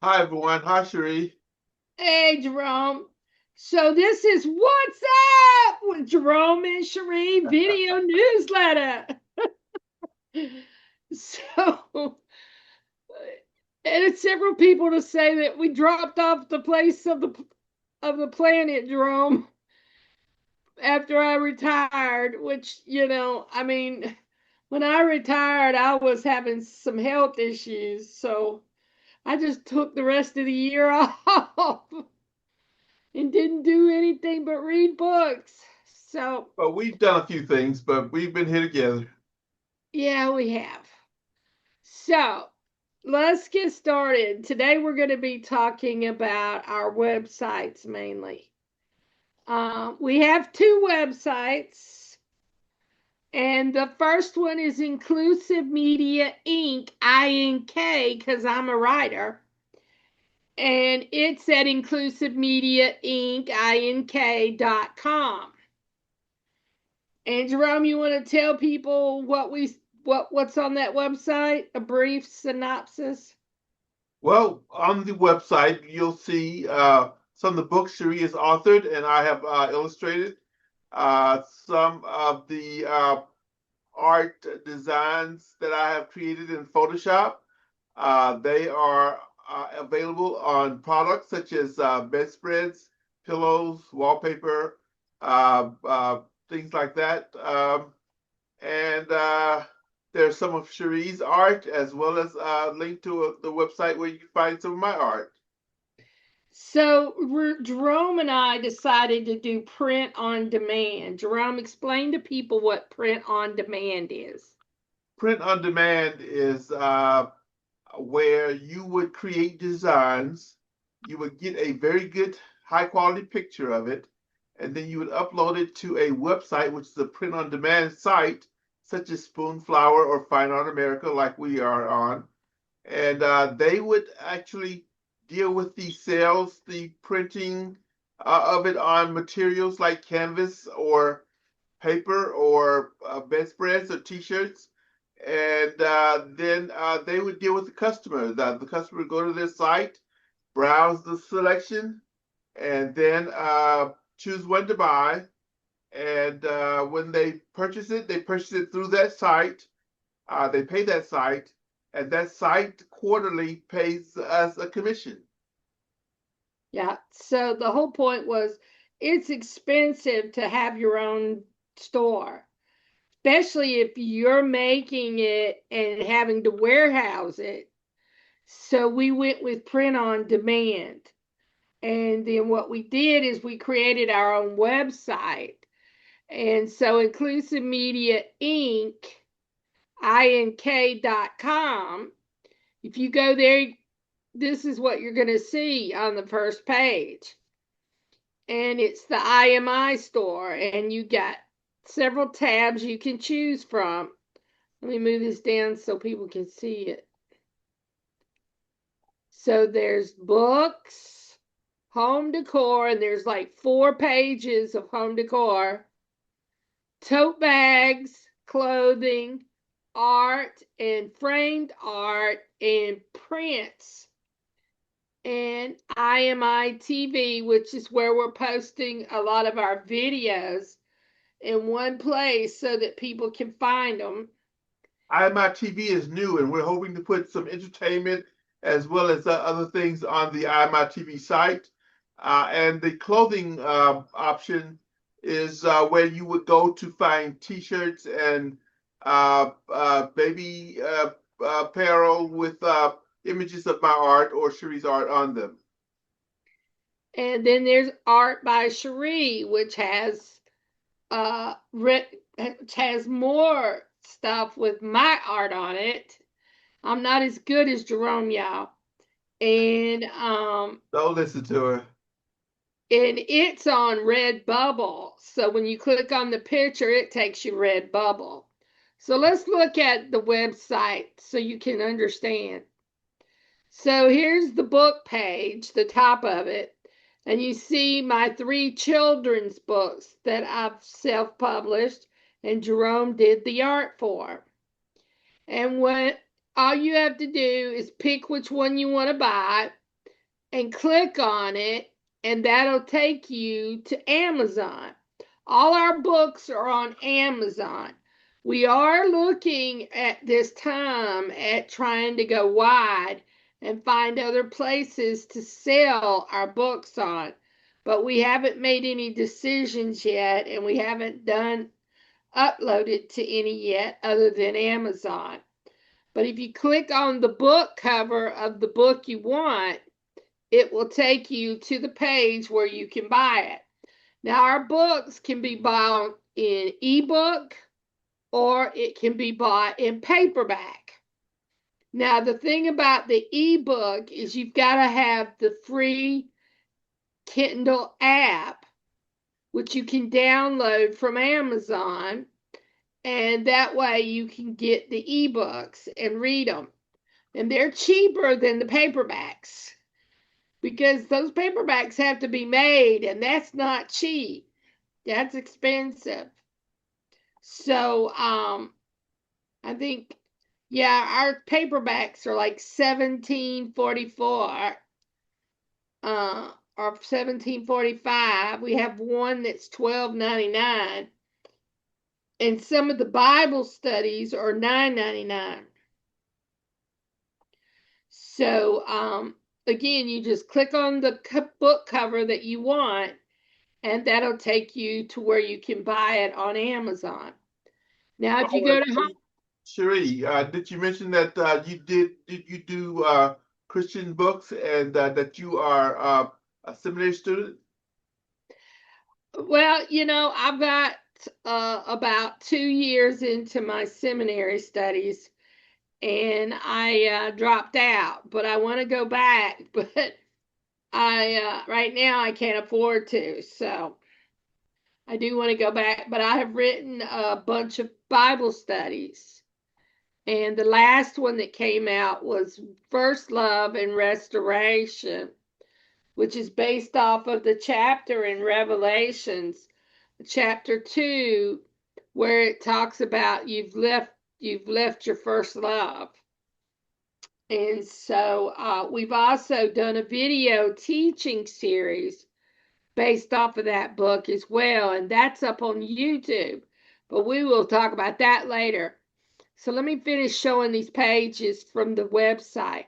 Hi everyone. Hi Cheri. Hey, Jerome. So this is What's Up with Jerome and Cheri video newsletter. So, and it's several people to say that we dropped off the place of the planet, Jerome, after I retired. Which I mean, when I retired, I was having some health issues, so I just took the rest of the year off and didn't do anything but read books. So, Well, we've done a few things, but we've been here together. yeah, we have. So, let's get started. Today, we're going to be talking about our websites mainly. We have two websites, and the first one is Inclusive Media Inc., INK, because I'm a writer. And it's at inclusivemediainc.com. And Jerome, you want to tell people what's on that website? A brief synopsis. Well, on the website, you'll see some of the books Cheri has authored and I have illustrated. Some of the art designs that I have created in Photoshop. They are available on products such as bedspreads, pillows, wallpaper, things like that. And there's some of Cherie's art as well as a link to the website where you can find some of my art. So Jerome and I decided to do print on demand. Jerome, explain to people what print on demand is. Print on demand is where you would create designs, you would get a very good high quality picture of it, and then you would upload it to a website, which is a print on demand site, such as Spoonflower or Fine Art America, like we are on. And they would actually deal with the sales, the printing of it on materials like canvas or paper or bedspreads or t-shirts. And then they would deal with the customer. The customer would go to their site, browse the selection, and then choose when to buy. And when they purchase it through that site. They pay that site, and that site quarterly pays us a commission. Yeah. So the whole point was it's expensive to have your own store, especially if you're making it and having to warehouse it. So we went with print on demand. And then what we did is we created our own website. And so Inclusive Media Inc., INK.com, if you go there, this is what you're going to see on the first page. And it's the IMI store, and you got several tabs you can choose from. Let me move this down so people can see it. So there's books, home decor, and there's like 4 pages of home decor, tote bags, clothing, art, and framed art, and prints, and IMI TV, which is where we're posting a lot of our videos in one place so that people can find them. IMI is new, and we're hoping to put some entertainment as well as other things on the IMI site. And the clothing option is where you would go to find T-shirts and baby apparel with images of my art or Cherie's art on them. And then there's Art by Cheri, which has more stuff with my art on it. I'm not as good as Jerome, y'all. And Don't listen to her. it's on Redbubble. So when you click on the picture, it takes you Redbubble. So let's look at the website so you can understand. So here's the book page, the top of it, and you see my 3 children's books that I've self-published and Jerome did the art for. And what all you have to do is pick which one you want to buy. and click on it, and that'll take you to Amazon. All our books are on Amazon. We are looking at this time at trying to go wide and find other places to sell our books on, but we haven't made any decisions yet, and we haven't uploaded to any yet other than Amazon. But if you click on the book cover of the book you want, it will take you to the page where you can buy it. Now, our books can be bought in ebook or it can be bought in paperback. Now, the thing about the ebook is you've got to have the free Kindle app, which you can download from Amazon, and that way you can get the ebooks and read them. And they're cheaper than the paperbacks because those paperbacks have to be made, and that's not cheap. That's expensive. So I think, yeah, our paperbacks are like $17.44 or $17.45. We have one that's $12.99, and some of the Bible studies are $9.99. So again, you just click on the book cover that you want, and that'll take you to where you can buy it on Amazon. Now, if you go to home, Cheri, did you mention that did you do Christian books and that you are a seminary student? well, I've got about 2 years into my seminary studies, and I dropped out, but I want to go back, but I right now I can't afford to, so I do want to go back. But I have written a bunch of Bible studies. And the last one that came out was First Love and Restoration, which is based off of the chapter in Revelations, chapter 2, where it talks about you've left your first love. And so we've also done a video teaching series based off of that book as well, and that's up on YouTube. But we will talk about that later. So let me finish showing these pages from the website.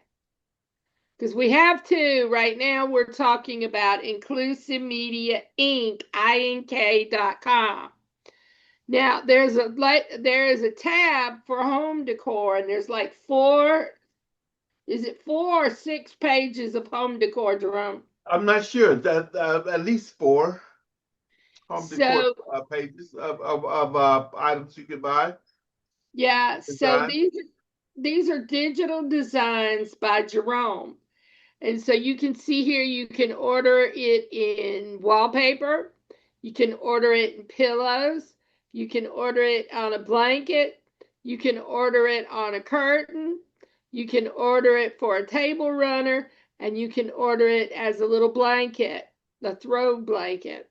Because we have to, right now we're talking about Inclusive Media Inc., INK.com. Now there is a tab for home decor, and there's like 4 or 6 pages of home decor, Jerome? I'm not sure. That at least 4 home decor So pages of items you can buy. yeah, so Design. these are digital designs by Jerome. And so you can see here, you can order it in wallpaper, you can order it in pillows, you can order it on a blanket, you can order it on a curtain, you can order it for a table runner, and you can order it as a little blanket, the throw blanket.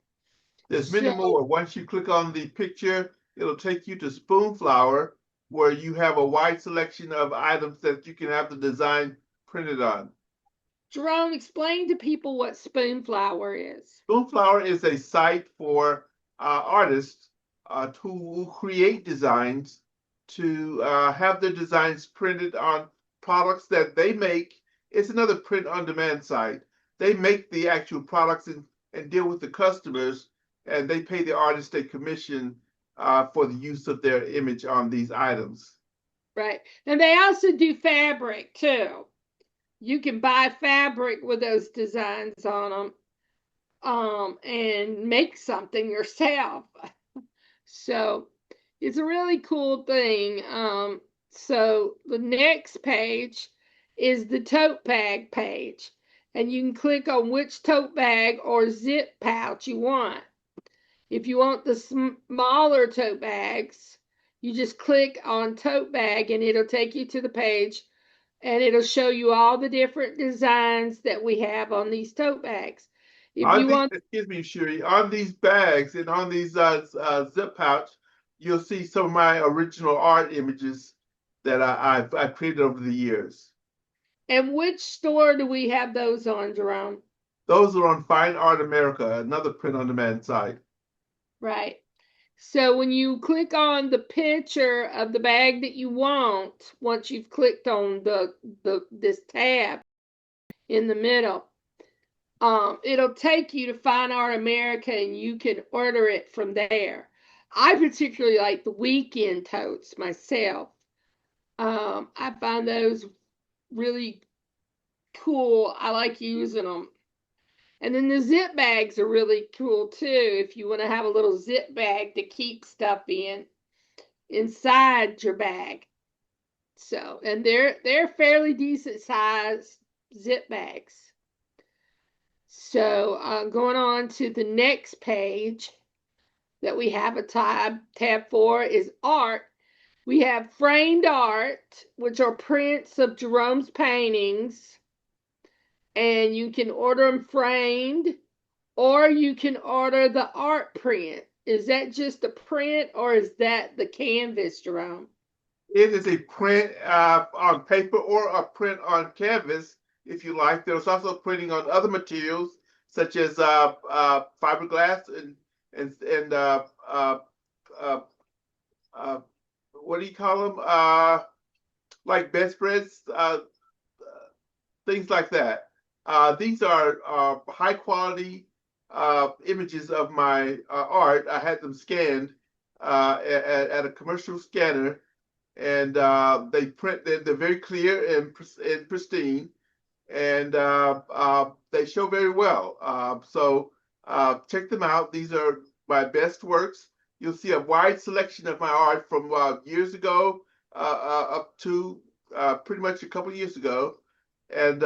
There's many So more. Once you click on the picture, it'll take you to Spoonflower, where you have a wide selection of items that you can have the design printed on. Jerome, explain to people what Spoonflower is. Spoonflower is a site for artists who create designs to have their designs printed on products that they make. It's another print on demand site. They make the actual products and deal with the customers, and they pay the artist a commission for the use of their image on these items. Right. And they also do fabric too. You can buy fabric with those designs on them, and make something yourself. So it's a really cool thing. So the next page is the tote bag page, and you can click on which tote bag or zip pouch you want. If you want the smaller tote bags, you just click on tote bag and it'll take you to the page, and it'll show you all the different designs that we have on these tote bags. If On you these, want, excuse me, Shuri, on these bags and on these zip pouch, you'll see some of my original art images that I've created over the years. And which store do we have those on, Jerome? Those are on Fine Art America, another print-on-demand site. Right. So when you click on the picture of the bag that you want, once you've clicked on this tab in the middle, it'll take you to Fine Art America and you can order it from there. I particularly like the weekend totes myself. I find those really cool. I like using them. And then the zip bags are really cool too if you want to have a little zip bag to keep stuff inside your bag. So, and they're fairly decent size zip bags. So, going on to the next page that we have a tab for is art. We have framed art, which are prints of Jerome's paintings, and you can order them framed, or you can order the art print. Is that just a print, or is that the canvas, Jerome? It is a print on paper or a print on canvas, if you like. There's also printing on other materials such as fiberglass and uh, uh, what do you call them? Like bedspreads, things like that. These are high quality images of my art. I had them scanned at a commercial scanner, and they print. They're very clear and pristine, and they show very well. So check them out. These are my best works. You'll see a wide selection of my art from years ago up to pretty much a couple years ago, and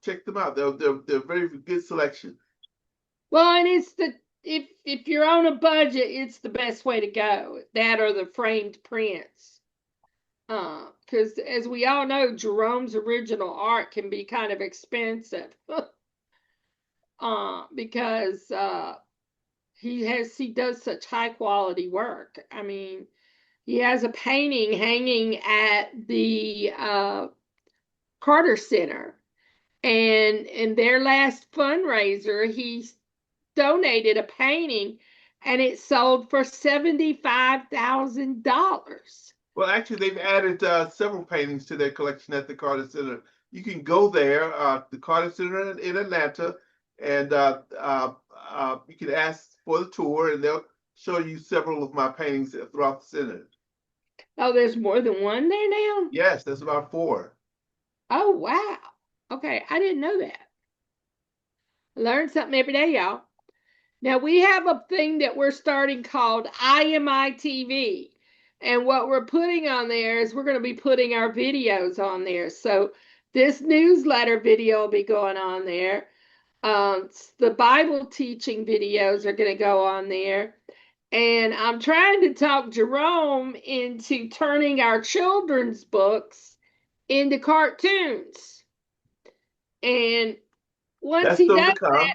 check them out. They're very good selection. Well, and it's the if you're on a budget, it's the best way to go. That or the framed prints. Because as we all know, Jerome's original art can be kind of expensive. Because he does such high quality work. I mean, he has a painting hanging at the Carter Center, and in their last fundraiser, he donated a painting, and it sold for $75,000. Well, actually, they've added several paintings to their collection at the Carter Center. You can go there, the Carter Center in Atlanta, and you can ask for the tour, and they'll show you several of my paintings throughout the center. Oh, there's more than one there now? Yes, there's about four. Oh, wow. Okay, I didn't know that. Learn something every day, y'all. Now we have a thing that we're starting called IMI TV. And what we're putting on there is we're going to be putting our videos on there. So this newsletter video will be going on there. The Bible teaching videos are going to go on there. And I'm trying to talk Jerome into turning our children's books into cartoons. And once That's he still to does come.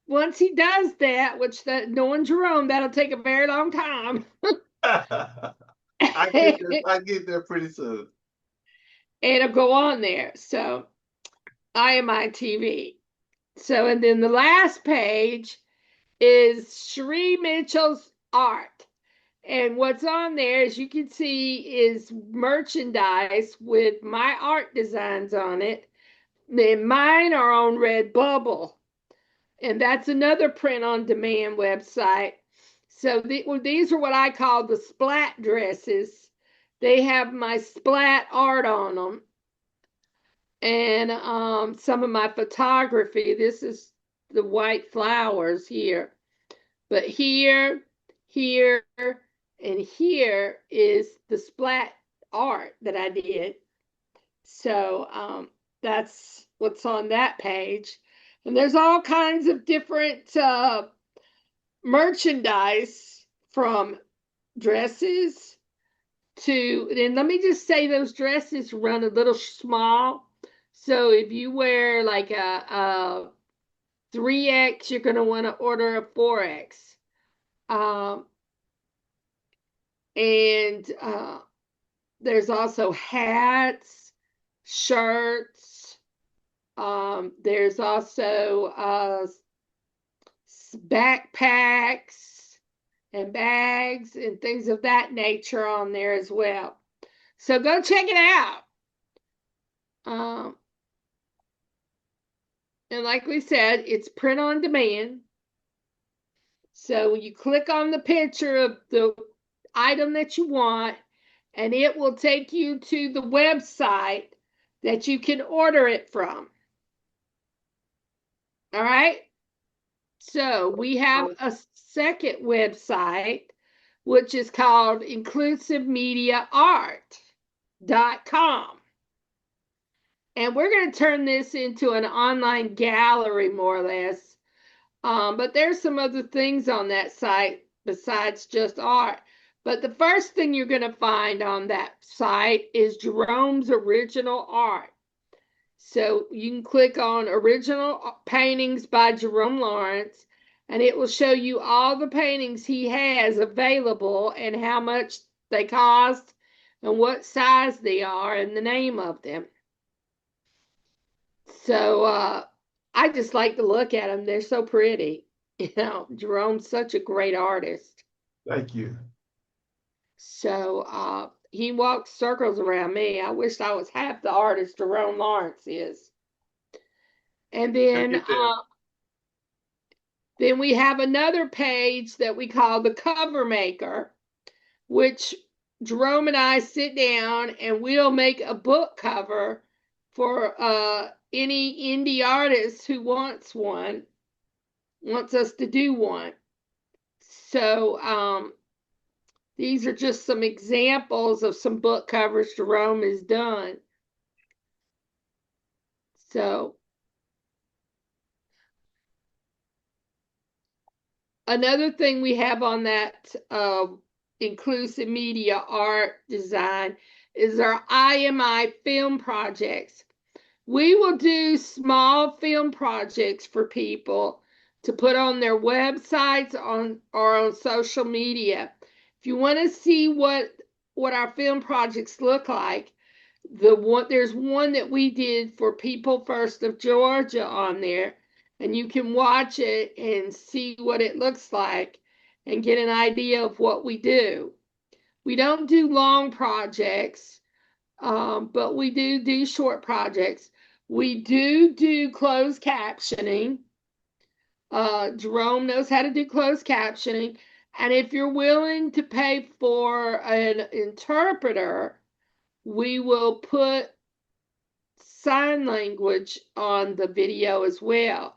once he does that, which knowing Jerome, that'll take a very long time. I get there pretty soon. It'll go on there. So IMI TV. So, and then the last page is Cheri Mitchell's art. And what's on there, as you can see, is merchandise with my art designs on it. Then mine are on Redbubble. And that's another print on demand website. So these are what I call the splat dresses. They have my splat art on them, and some of my photography. This is the white flowers here, but here, and here is the splat art that I did. So that's what's on that page. And there's all kinds of different merchandise from dresses to, and let me just say those dresses run a little small. So if you wear like a 3X, you're going to want to order a 4X. And there's also hats, shirts. There's also backpacks and bags and things of that nature on there as well. So go check it out. And like we said, it's print on demand. So you click on the picture of the item that you want, and it will take you to the website that you can order it from. All right. So we have a second website, which is called inclusivemediaart.com. And we're going to turn this into an online gallery, more or less. But there's some other things on that site besides just art. But the first thing you're going to find on that site is Jerome's original art. So you can click on original paintings by Jerome Lawrence, and it will show you all the paintings he has available and how much they cost and what size they are and the name of them. So I just like to look at them. They're so pretty. You know, Jerome's such a great artist. Thank you. So he walks circles around me. I wish I was half the artist Jerome Lawrence is. And then we have another page that we call the cover maker, which Jerome and I sit down and we'll make a book cover for any indie artist who wants us to do one. So these are just some examples of some book covers Jerome has done. So another thing we have on that inclusive media art design is our IMI film projects. We will do small film projects for people to put on their websites or on social media. If you want to see what our film projects look like, there's one that we did for People First of Georgia on there, and you can watch it and see what it looks like and get an idea of what we do. We don't do long projects, but we do short projects. We do closed captioning. Jerome knows how to do closed captioning. And if you're willing to pay for an interpreter, we will put sign language on the video as well,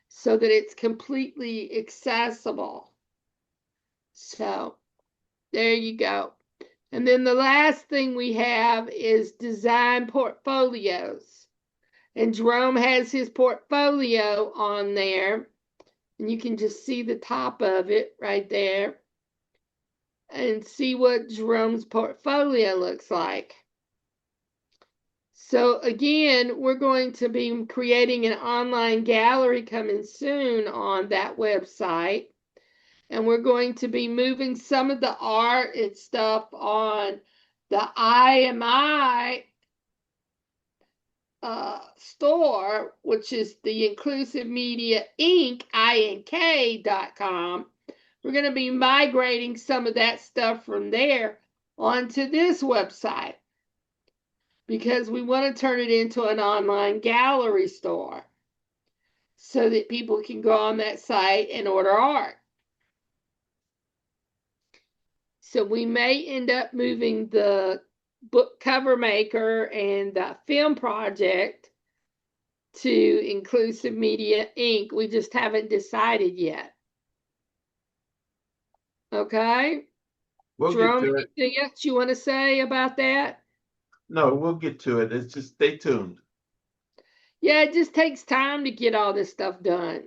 so that it's completely accessible. So there you go. And then the last thing we have is design portfolios. And Jerome has his portfolio on there. And you can just see the top of it right there and see what Jerome's portfolio looks like. So again, we're going to be creating an online gallery coming soon on that website. And we're going to be moving some of the art and stuff on the IMI store, which is the Inclusive Media Inc., INK.com. We're going to be migrating some of that stuff from there onto this website because we want to turn it into an online gallery store so that people can go on that site and order art. So we may end up moving the book cover maker and the film project to Inclusive Media Inc. We just haven't decided yet. Okay? We'll Jerome, get to it. anything else you want to say about that? No, we'll get to it. It's just stay tuned. Yeah, it just takes time to get all this stuff done.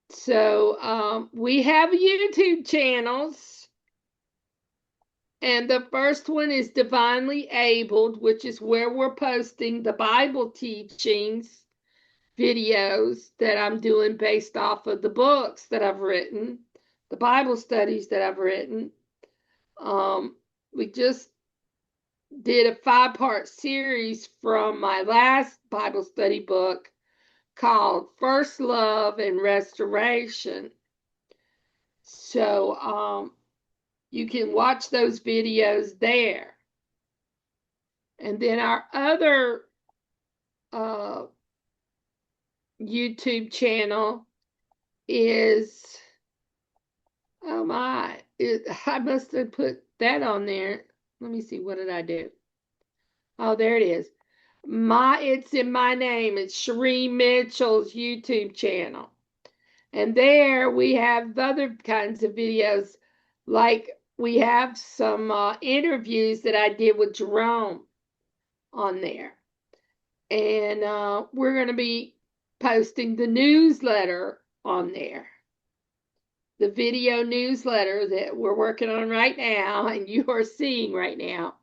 So we have YouTube channels. And the first one is Divinely Abled, which is where we're posting the Bible teachings videos that I'm doing based off of the books that I've written, the Bible studies that I've written. We just did a 5-part series from my last Bible study book called First Love and Restoration. So you can watch those videos there. And then our other YouTube channel is, oh my, I must have put that on there. Let me see, what did I do? Oh, there it is. It's in my name. It's Cheri Mitchell's YouTube channel. And there we have other kinds of videos, like we have some interviews that I did with Jerome on there. And we're going to be posting the newsletter on there. The video newsletter that we're working on right now and you are seeing right now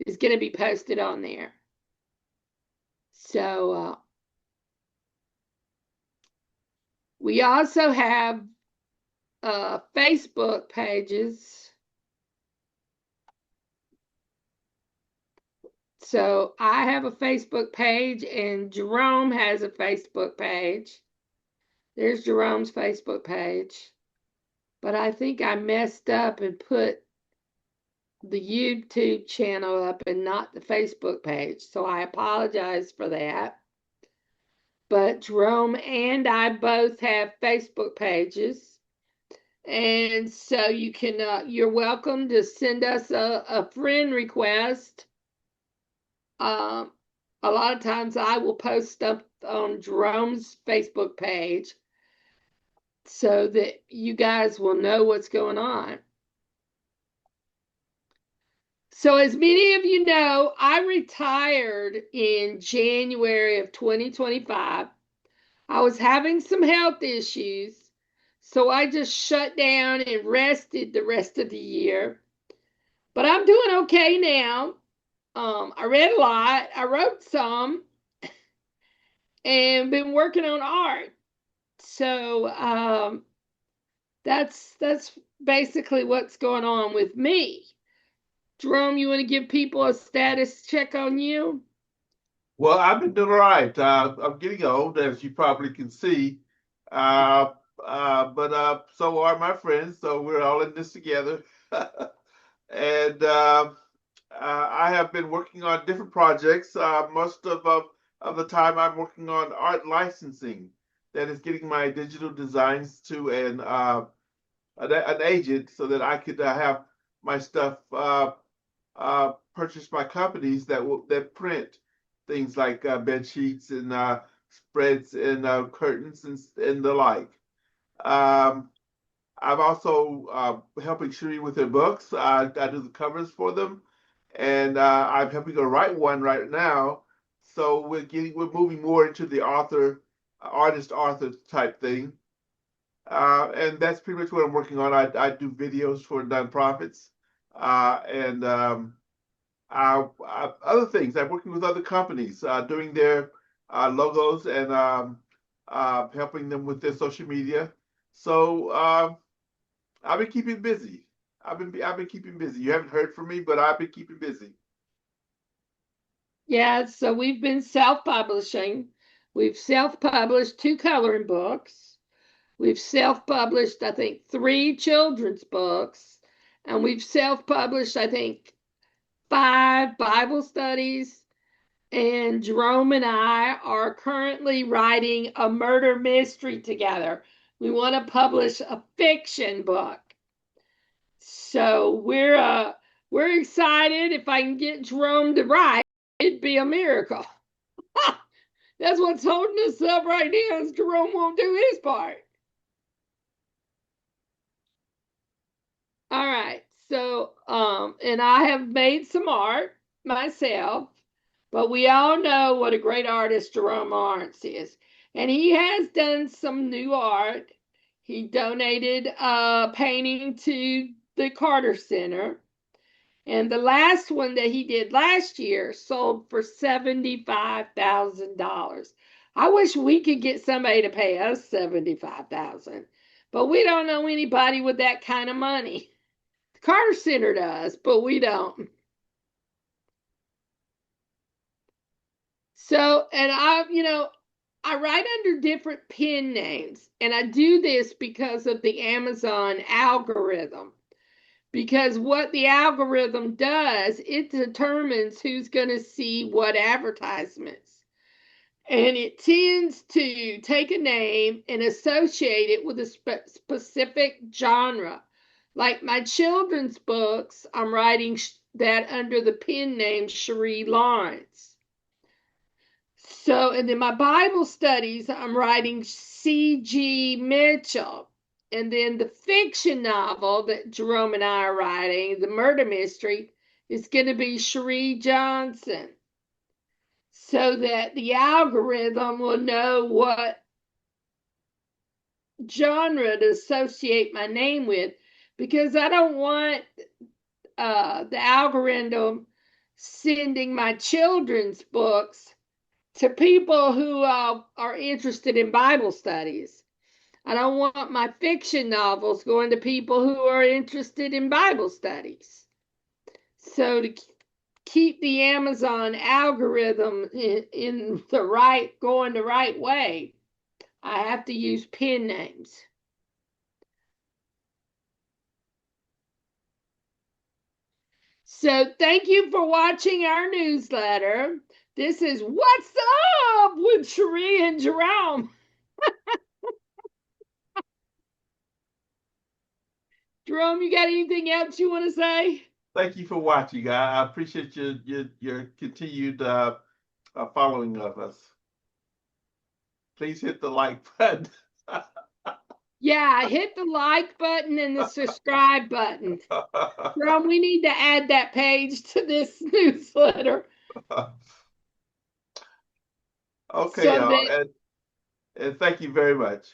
is going to be posted on there. So we also have Facebook pages. So I have a Facebook page and Jerome has a Facebook page. There's Jerome's Facebook page. But I think I messed up and put the YouTube channel up and not the Facebook page. So I apologize for that. But Jerome and I both have Facebook pages. And so you can, you're welcome to send us a friend request. A lot of times I will post stuff on Jerome's Facebook page so that you guys will know what's going on. So as many of you know, I retired in January of 2025. I was having some health issues, so I just shut down and rested the rest of the year. But I'm doing okay now. I read a lot, I wrote some, and been working on art. So that's basically what's going on with me. Jerome, you want to give people a status check on you? Well, I've been doing all right. I'm getting old, as you probably can see. But so are my friends. So we're all in this together. And I have been working on different projects. Most of the time, I'm working on art licensing. That is getting my digital designs to an agent so that I could have my stuff purchased by companies that print things like bed sheets and spreads and curtains and the like. Um, I'm also helping Cheri with her books. I do the covers for them, and I'm helping her write one right now. So we're moving more into the artist author type thing, and that's pretty much what I'm working on. I do videos for nonprofits, and other things. I'm working with other companies, doing their logos and helping them with their social media. So I've been keeping busy. I've been keeping busy. You haven't heard from me, but I've been keeping busy. Yeah, so we've been self-publishing. We've self-published 2 coloring books. We've self-published, I think, 3 children's books. And we've self-published, I think, 5 Bible studies. And Jerome and I are currently writing a murder mystery together. We want to publish a fiction book. So we're excited. If I can get Jerome to write, it'd be a miracle. That's what's holding us up right now is Jerome won't do his part. All right. So and I have made some art myself, but we all know what a great artist Jerome Lawrence is. And he has done some new art. He donated a painting to the Carter Center. And the last one that he did last year sold for $75,000. I wish we could get somebody to pay us $75,000, but we don't know anybody with that kind of money. The Carter Center does, but we don't. So, and I write under different pen names, and I do this because of the Amazon algorithm. Because what the algorithm does, it determines who's going to see what advertisements. And it tends to take a name and associate it with a specific genre. Like my children's books, I'm writing that under the pen name Cheri Lawrence. So, and then my Bible studies, I'm writing C.G. Mitchell. And then the fiction novel that Jerome and I are writing, the murder mystery, is going to be Cheri Johnson. So that the algorithm will know what genre to associate my name with, because I don't want the algorithm sending my children's books to people who are interested in Bible studies. I don't want my fiction novels going to people who are interested in Bible studies. So to keep the Amazon algorithm in the right, going the right way, I have to use pen names. So thank you for watching our newsletter. This is What's Up with Cheri and Jerome. Jerome, you got anything else you want to say? Thank you for watching. I appreciate your continued following of us. Please hit the like button. Yeah, hit the like button and the subscribe button. Jerome, we need to add that page to this newsletter. Okay, So y'all, that, and thank you very much.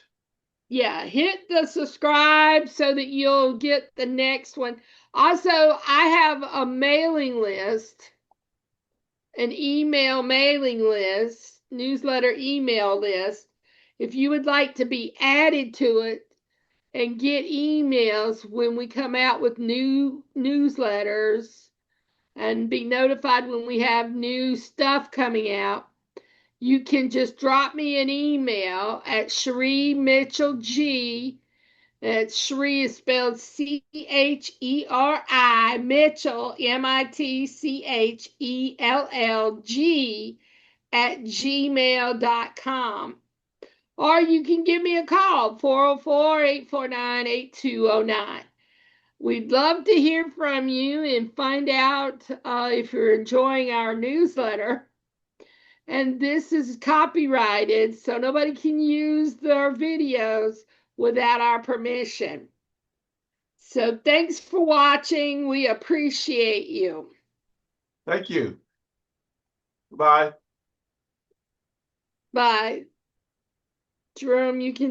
yeah, hit the subscribe so that you'll get the next one. Also, I have a mailing list, an email mailing list, newsletter email list. If you would like to be added to it and get emails when we come out with new newsletters and be notified when we have new stuff coming out, you can just drop me an email at Cheri Mitchell G. That's Cheri is spelled Cheri, Mitchell, Mitchellg at gmail.com. Or you can give me a call, 404-849-8209. We'd love to hear from you and find out if you're enjoying our newsletter. And this is copyrighted, so nobody can use their videos without our permission. So thanks for watching. We appreciate you. Thank you. Bye. Bye. Jerome, you can